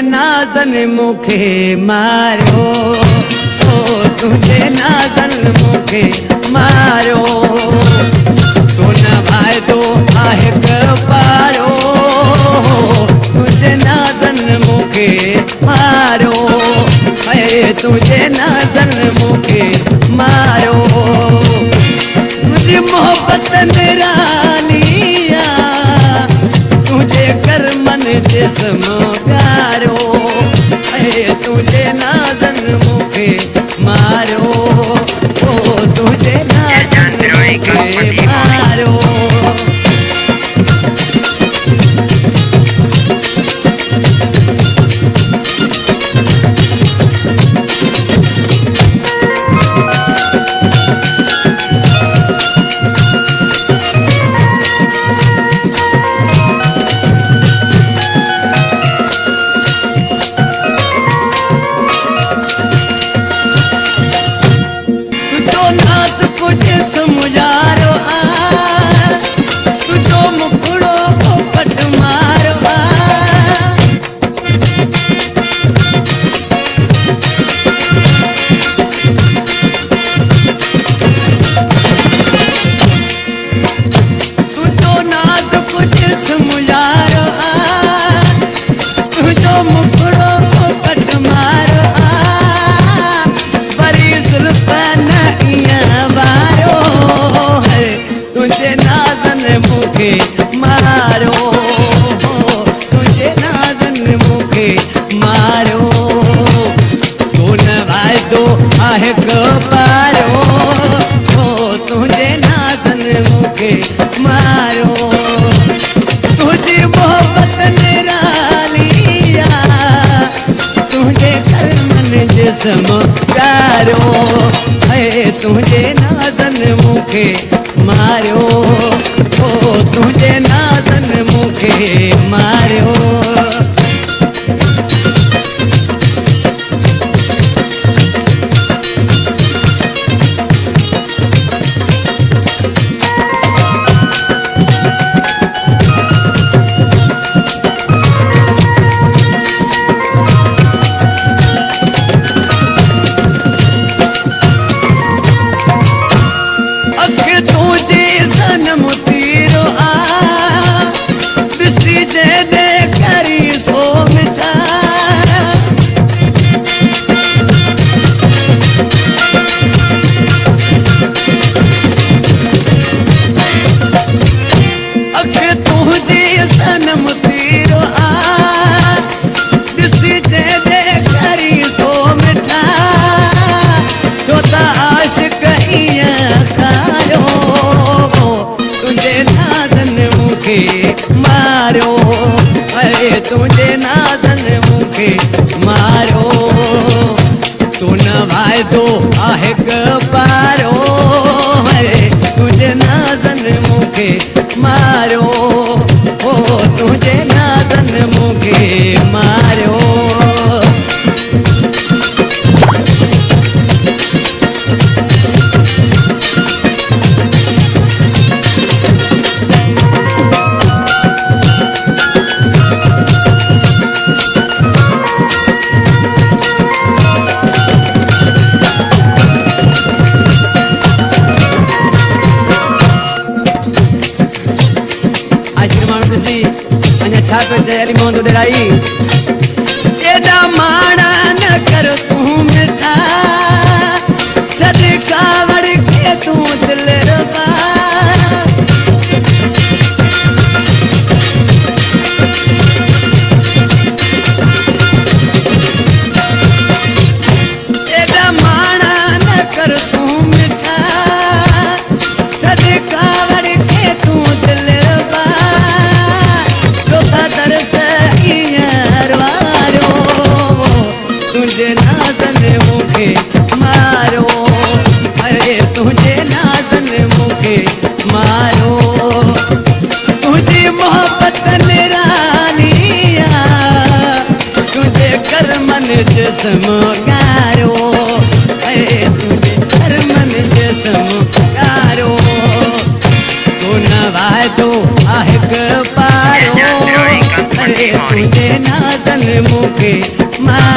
नाज़न मूंखे मारियो, तुंहिंजे नाज़न मूंखे मारियो, तो न वाइदो आहे पारियो, तुंहिंजे नाज़न मूंखे मारियो, तुंहिंजे नाज़न मूंखे मारियो। मुंहिंजी मोहबत निराली तुझे कर्मन जिस्म प्यारो, तुझे नाज़न मूंखे मारियो, तुझे नाज़न मूंखे मारियो। प्यारो है तुझे नाज़न मूंखे मारियो, तुझे नाज़न मूंखे मारियो। मारो तुझे नाज़न मूंखे मारो, तू न वाइदो आहे पारो, तुझे नाज़न मूंखे मारो, तुझे नाज़न मूंखे मारियो। तैयारी मोहन तो डराई एदा माना न कर तू मिठा, सदका वड़ के तू दिल रबा, एदा माना न कर तू मिठा, सदका वड़ के तू दिल रबा, तुझे नाज़न मूंखे मारो, तुझे नाज़न मूंखे मारो, तुझी मोहब्बत निराली तुझे कर्मन जिस्म प्यारो, तुझे कर्मन जिस्म प्यारो, तू न वाइदो आहे पारो, तुझे नाज़न मूंखे खे मां